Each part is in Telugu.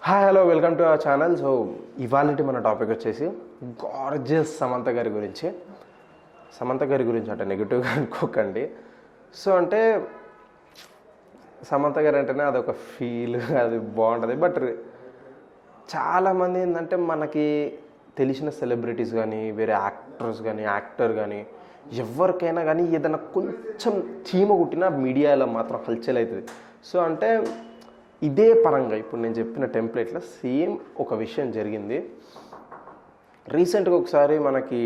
Hi hello welcome to our channel. So ఇవాళ మన టాపిక్ వచ్చేసి గార్జియస్ సమంత గారి గురించి. సమంత గారి గురించి అంటే నెగిటివ్గా అనుకోకండి. సో అంటే సమంత గారు అంటేనే అదొక ఫీల్, అది బాగుంటుంది. బట్ చాలామంది ఏంటంటే మనకి తెలిసిన సెలబ్రిటీస్ కానీ, వేరే యాక్టర్స్ కానీ, యాక్టర్ కానీ, ఎవరికైనా కానీ ఏదైనా కొంచెం చీమ కుట్టినా మీడియాలో మాత్రం హల్చల్ అవుతుంది. సో అంటే ఇదే పరంగా ఇప్పుడు నేను చెప్పిన టెంప్లెట్లో సేమ్ ఒక విషయం జరిగింది. రీసెంట్గా ఒకసారి మనకి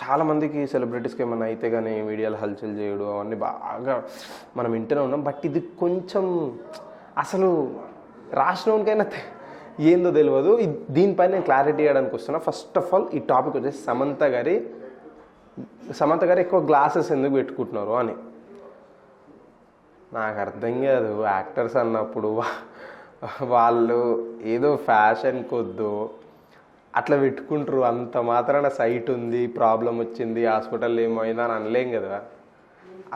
చాలామందికి సెలబ్రిటీస్కి ఏమైనా అయితే కానీ మీడియాలో హల్చల్ చేయడం అవన్నీ బాగా మనం వింటూనే ఉన్నాం. బట్ ఇది కొంచెం అసలు రాష్ట్రంకైనా ఏందో తెలియదు. దీనిపైన నేను క్లారిటీ ఇవ్వడానికి వస్తున్నా. ఫస్ట్ ఆఫ్ ఆల్ ఈ టాపిక్ వచ్చేసి సమంత గారు ఎక్కువ గ్లాసెస్ ఎందుకు పెట్టుకుంటున్నారు అని. నాకు అర్థం కాదు. యాక్టర్స్ అన్నప్పుడు వాళ్ళు ఏదో ఫ్యాషన్ కొద్దో అట్లా పెట్టుకుంటారు. అంత మాత్రాన సైట్ ఉంది, ప్రాబ్లం వచ్చింది, హాస్పిటల్ ఏమైందా అని అనలేం కదా.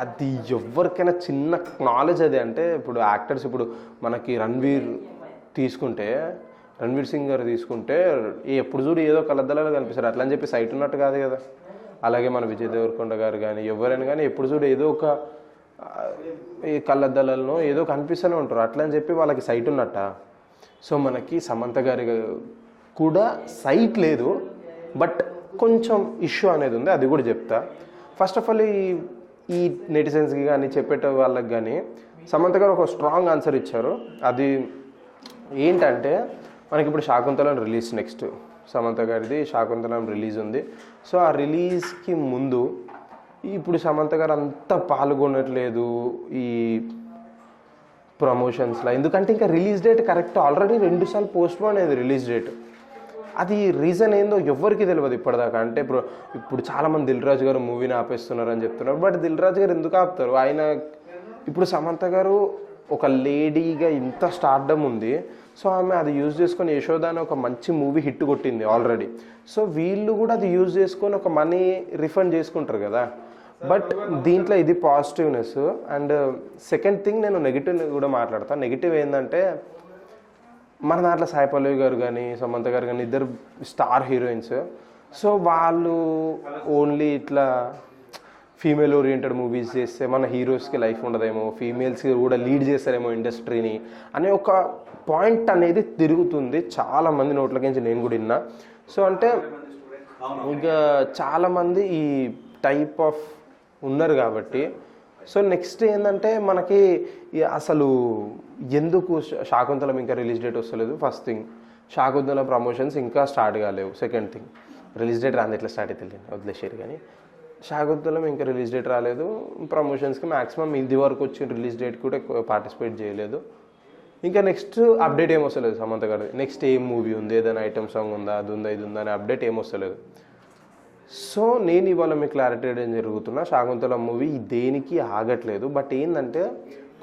అది ఎవరికైనా చిన్న నాలెడ్జ్ అది. అంటే ఇప్పుడు యాక్టర్స్, ఇప్పుడు మనకి రణ్వీర్ సింగ్ గారు తీసుకుంటే ఎప్పుడు చూడు ఏదో కలద్దలలో కనిపిస్తారు. అట్లా అని చెప్పి సైట్ ఉన్నట్టు కాదు కదా. అలాగే మన విజయ్ దేవరకొండ గారు కానీ ఎవరైనా కానీ ఎప్పుడు చూడు ఏదో ఒక ఈ కళ్ళద్దాలలో ఏదో కనిపిస్తూనే ఉంటారు. అట్లా అని చెప్పి వాళ్ళకి సైట్ ఉన్నట్ట. సో మనకి సమంత గారి కూడా సైట్ లేదు, బట్ కొంచెం ఇష్యూ అనేది ఉంది. అది కూడా చెప్తా. ఫస్ట్ ఆఫ్ ఆల్ ఈ నెటిజన్స్కి కానీ చెప్పేట వాళ్ళకి కానీ సమంత గారు ఒక స్ట్రాంగ్ ఆన్సర్ ఇచ్చారు. అది ఏంటంటే మనకి ఇప్పుడు శాకుంతలం రిలీజ్, నెక్స్ట్ సమంత గారిది శాకుంతలం రిలీజ్ ఉంది. సో ఆ రిలీజ్కి ముందు ఇప్పుడు సమంత గారు అంతా పాల్గొనట్లేదు ఈ ప్రమోషన్స్లో. ఎందుకంటే ఇంకా రిలీజ్ డేట్ కరెక్ట్ ఆల్రెడీ 2 సార్లు పోస్ట్పోన్ అయింది రిలీజ్ డేట్. అది రీజన్ ఏందో ఎవరికి తెలియదు ఇప్పటిదాకా. అంటే ఇప్పుడు చాలామంది దిల్ రాజు గారు మూవీని ఆపేస్తున్నారు అని చెప్తున్నారు. బట్ దిల్ రాజు గారు ఎందుకు ఆపుతారు? ఆయన ఇప్పుడు సమంత గారు ఒక లేడీగా ఇంత స్టార్డమ్ ఉంది. సో ఆమె అది యూజ్ చేసుకొని యశోద అని ఒక మంచి మూవీ హిట్ కొట్టింది ఆల్రెడీ. సో వీళ్ళు కూడా అది యూజ్ చేసుకొని ఒక మనీ రిఫండ్ చేసుకుంటారు కదా. బట్ దీంట్లో ఇది పాజిటివ్నెస్. అండ్ సెకండ్ థింగ్, నేను నెగిటివ్ కూడా మాట్లాడతాను. నెగిటివ్ ఏంటంటే మన దాంట్లో సాయి పల్లవి గారు కానీ సమంత గారు కానీ ఇద్దరు స్టార్ హీరోయిన్స్. సో వాళ్ళు ఓన్లీ ఇట్లా ఫీమేల్ ఓరియంటెడ్ మూవీస్ చేస్తే మన హీరోస్కి లైఫ్ ఉండదేమో, ఫీమేల్స్కి కూడా లీడ్ చేస్తారేమో ఇండస్ట్రీని అనే ఒక పాయింట్ అనేది తిరుగుతుంది చాలామంది నోట్లకించి. నేను కూడా విన్నా. సో అంటే ఇక చాలామంది ఈ టైప్ ఆఫ్ ఉన్నారు కాబట్టి. సో నెక్స్ట్ ఏంటంటే మనకి అసలు ఎందుకు శాకుంతలం ఇంకా రిలీజ్ డేట్ వస్తలేదు? ఫస్ట్ థింగ్, శాకుంతలం ప్రమోషన్స్ ఇంకా స్టార్ట్ కాలేవు. సెకండ్ థింగ్, రిలీజ్ డేట్ రాంది ఎట్లా స్టార్ట్ అవుతుంది వదిలేసారు. కానీ శాకుంతలం ఇంకా రిలీజ్ డేట్ రాలేదు. ప్రమోషన్స్కి మ్యాక్సిమం ఇది వరకు వచ్చిన రిలీజ్ డేట్ కూడా ఎక్కువ పార్టిసిపేట్ చేయలేదు. ఇంకా నెక్స్ట్ అప్డేట్ ఏమొస్తలేదు సమంత గారి. నెక్స్ట్ ఏం మూవీ ఉంది, ఏదైనా ఐటమ్ సాంగ్ ఉందా, అది ఉందా, ఇది ఉందా అనే అప్డేట్ ఏమొస్తలేదు. సో నేను ఇవాళ మీకు క్లారిటీ ఇవ్వడం జరుగుతున్నా. శాకుంతలం మూవీ దేనికి ఆగట్లేదు. బట్ ఏంటంటే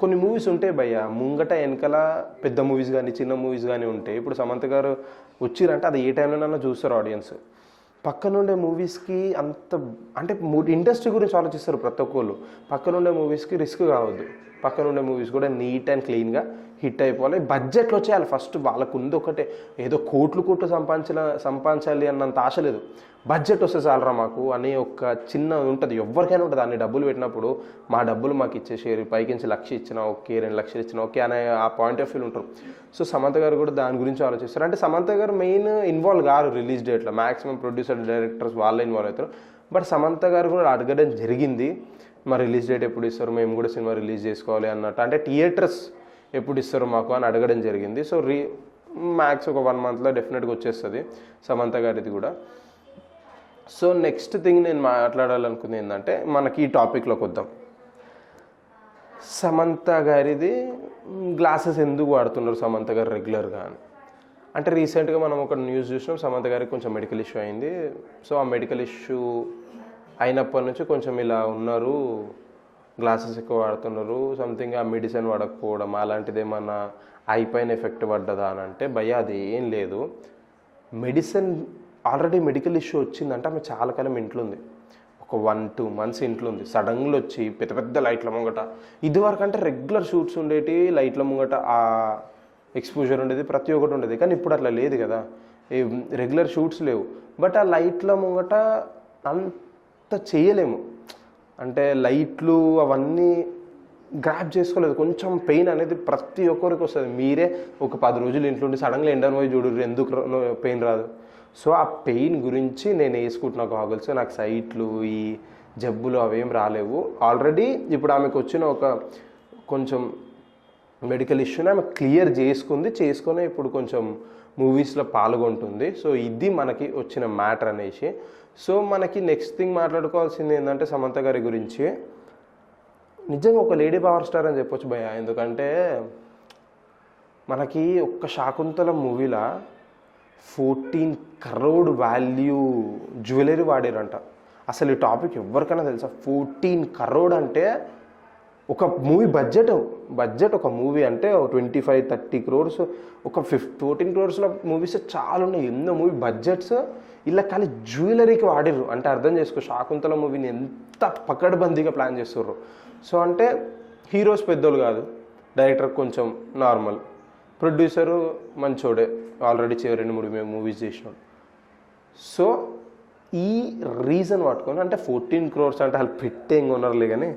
కొన్ని మూవీస్ ఉంటాయి భయ్య, ముంగట వెనకాల పెద్ద మూవీస్ కానీ చిన్న మూవీస్ కానీ ఉంటాయి. ఇప్పుడు సమంత గారు వచ్చిరంటే అది ఏ టైంలోనైనా చూస్తారు ఆడియన్స్. పక్కనుండే మూవీస్కి అంత అంటే ఇండస్ట్రీ గురించి ఆలోచిస్తారు ప్రతి ఒక్కళ్ళు. పక్కనుండే మూవీస్కి రిస్క్ కావద్దు. పక్కనుండే మూవీస్ కూడా నీట్ అండ్ క్లీన్గా హిట్ అయిపోవాలి. బడ్జెట్లో వచ్చేయాలి ఫస్ట్. వాళ్ళకు ఉంది ఒకటే, ఏదో కోట్లు సంపాదించాలి అన్నంత ఆశ లేదు. బడ్జెట్ వస్తే చాలరా మాకు అనే ఒక చిన్న ఉంటుంది, ఎవరికైనా ఉంటుంది. అన్ని డబ్బులు పెట్టినప్పుడు మా డబ్బులు మాకు ఇచ్చేసేరు, పైకించి 1,00,000 ఇచ్చినా ఓకే, 2 లక్షలు ఇచ్చినా ఓకే అనే ఆ పాయింట్ ఆఫ్ వ్యూ ఉంటారు. సో సమంత గారు కూడా దాని గురించి ఆలోచిస్తారు. అంటే సమంత గారు మెయిన్ ఇన్వాల్వ్ కారు రిలీజ్ డేట్లో. మ్యాక్సిమం ప్రొడ్యూసర్ డైరెక్టర్స్ వాళ్ళే ఇన్వాల్వ్ అవుతారు. బట్ సమంత గారు కూడా అడగడం జరిగింది, మా రిలీజ్ డేట్ ఎప్పుడు ఇస్తారు, మేము కూడా సినిమా రిలీజ్ చేసుకోవాలి అన్నట్టు. అంటే థియేటర్స్ ఎప్పుడు ఇస్తారు మాకు అని అడగడం జరిగింది. సో మ్యాక్స్ ఒక 1 మంత్లో డెఫినెట్గా వచ్చేస్తుంది సమంత గారిది కూడా. సో నెక్స్ట్ థింగ్ నేను మాట్లాడాలనుకుంది ఏంటంటే మనకి ఈ టాపిక్లోకి వద్దాం. సమంత గారిది గ్లాసెస్ ఎందుకు వాడుతున్నారు సమంత గారు రెగ్యులర్గా అని. అంటే రీసెంట్గా మనం ఒక న్యూస్ చూసినాం, సమంత గారికి కొంచెం మెడికల్ ఇష్యూ అయింది. సో ఆ మెడికల్ ఇష్యూ అయినప్పటి నుంచి కొంచెం ఇలా ఉన్నారు, గ్లాసెస్ ఎక్కువ వాడుతున్నారు, సంథింగ్ ఆ మెడిసిన్ వాడకపోవడం అలాంటిది ఏమన్నా ఐపైన ఎఫెక్ట్ పడ్డదా అని అంటే భయ్య అది ఏం లేదు. ఆల్రెడీ మెడికల్ ఇష్యూ వచ్చిందంటే ఆమె చాలా కాలం ఇంట్లో ఉంది. ఒక 1-2 మంత్స్ ఇంట్లో ఉంది. సడన్గా వచ్చి పెద్ద పెద్ద లైట్ల ముంగట, ఇదివరకు అంటే రెగ్యులర్ షూట్స్ ఉండేటి లైట్ల ముంగట ఎక్స్పోజర్ ఉండేది, ప్రతి ఒక్కటి ఉండేది. కానీ ఇప్పుడు అట్లా లేదు కదా, రెగ్యులర్ షూట్స్ లేవు. బట్ ఆ లైట్ల ముంగట అంత చేయలేము, అంటే లైట్లు అవన్నీ గ్రాప్ చేసుకోలేదు. కొంచెం పెయిన్ అనేది ప్రతి ఒక్కరికి వస్తుంది. మీరే ఒక 10 రోజులు ఇంట్లో ఉండి సడన్గా ఎండను పోయి చూడు, ఎందుకు పెయిన్ రాదు. సో ఆ పెయిన్ గురించి నేను వేసుకుంటున్న గాగుల్స్, నాకు సైట్లు ఈ జబ్బులు అవేం రాలేవు. ఆల్రెడీ ఇప్పుడు ఆమెకు వచ్చిన ఒక కొంచెం మెడికల్ ఇష్యూని ఆమె క్లియర్ చేసుకొని ఇప్పుడు కొంచెం మూవీస్లో పాల్గొంటుంది. సో ఇది మనకి వచ్చిన మ్యాటర్ అనేసి. సో మనకి నెక్స్ట్ థింగ్ మాట్లాడుకోవాల్సింది ఏంటంటే సమంత గారి గురించి. నిజంగా ఒక లేడీ పవర్ స్టార్ అని చెప్పొచ్చు భయ్య. ఎందుకంటే మనకి ఒక్క శాకుంతల మూవీలో 14 crore వాల్యూ జ్యువెలరీ వాడారంట. అసలు ఈ టాపిక్ ఎవరికైనా తెలుసా? 14 crore అంటే ఒక మూవీ బడ్జెట్ ఒక మూవీ అంటే 25-30 crores, ఒక 14 crores మూవీస్ చాలా ఉన్నాయి. ఎన్నో మూవీ బడ్జెట్స్ ఇలా కానీ జ్యువెలరీకి వాడిర్రు అంటే అర్థం చేసుకో శాకుంతల మూవీని ఎంత పకడ్బందీగా ప్లాన్ చేస్తుర్రు. సో అంటే హీరోస్ పెద్దోళ్ళు కాదు, డైరెక్టర్ కొంచెం నార్మల్, ప్రొడ్యూసరు మంచోడే, ఆల్రెడీ 2-3 మూవీస్ చేసినాడు. సో ఈ రీజన్ పట్టుకొని అంటే 14 crores అంటే వాళ్ళు పెట్టే కొనరులే కానీ,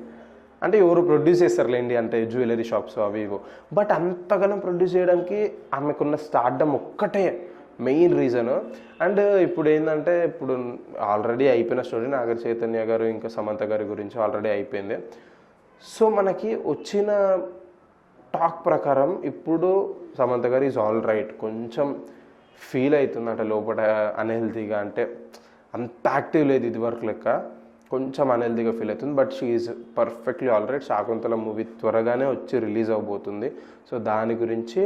అంటే ఎవరు ప్రొడ్యూస్ చేస్తారులేండి అంటే జ్యువెలరీ షాప్స్ అవి ఇవో. బట్ అంతగానో ప్రొడ్యూస్ చేయడానికి ఆమెకున్న స్టార్డమ్ ఒక్కటే మెయిన్ రీజన్. అండ్ ఇప్పుడు ఏంటంటే ఇప్పుడు ఆల్రెడీ అయిపోయిన స్టోరీ నాగ చైతన్య గారు ఇంకా సమంత గారి గురించి ఆల్రెడీ అయిపోయింది. సో మనకి వచ్చిన టాక్ ప్రకారం ఇప్పుడు సమంత గారు ఈజ్ ఆల్ రైట్. కొంచెం ఫీల్ అవుతుంది అంటే లోపల అన్హెల్తీగా, అంటే అంత యాక్టివ్ లేదు ఇది వరకు లెక్క, కొంచెం అన్హెల్తీగా ఫీల్ అవుతుంది. But she is perfectly all right. Shakuntala movie త్వరగానే వచ్చి రిలీజ్ అవబోతుంది. సో దాని గురించి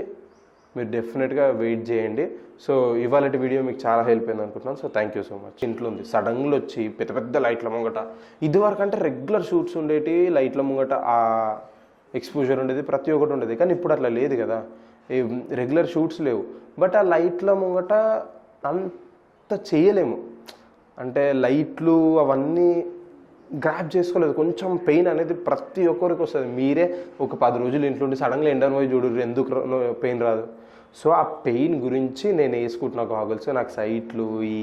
మీరు డెఫినెట్గా వెయిట్ చేయండి. సో ఇవాళ వీడియో మీకు చాలా హెల్ప్ అయింది అనుకుంటున్నాను. So thank you so much. ఇంట్లో ఉంది సడన్గా వచ్చి పెద్ద పెద్ద లైట్ల ముంగట, ఇదివరకు అంటే రెగ్యులర్ షూట్స్ ఉండేటి, లైట్ల ముంగట ఆ ఎక్స్పోజర్ ఉండేది, ప్రతి ఒక్కటి ఉండేది. కానీ ఇప్పుడు అట్లా లేదు కదా, రెగ్యులర్ షూట్స్ లేవు. బట్ ఆ లైట్ల ముంగట అంత చేయలేము, అంటే లైట్లు అవన్నీ గ్రాప్ చేసుకోలేదు. కొంచెం పెయిన్ అనేది ప్రతి ఒక్కరికి వస్తుంది. మీరే ఒక 10 రోజులు ఇంట్లో ఉండి సడన్గా ఎండను పోయి చూడు, ఎందుకు పెయిన్ రాదు. సో ఆ పెయిన్ గురించి నేను వేసుకుంటున్న గాగుల్స్, నాకు సైట్లు ఈ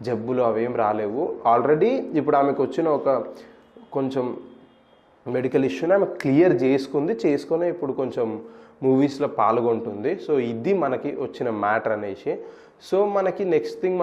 జబ్బులు అవేం రాలేవు. ఆల్రెడీ ఇప్పుడు ఆమెకు వచ్చిన ఒక కొంచెం మెడికల్ ఇష్యూని ఆమె క్లియర్ చేసుకొని ఇప్పుడు కొంచెం మూవీస్లో పాల్గొంటుంది. సో ఇది మనకి వచ్చిన మ్యాటర్ అనేసి. సో మనకి నెక్స్ట్ థింగ్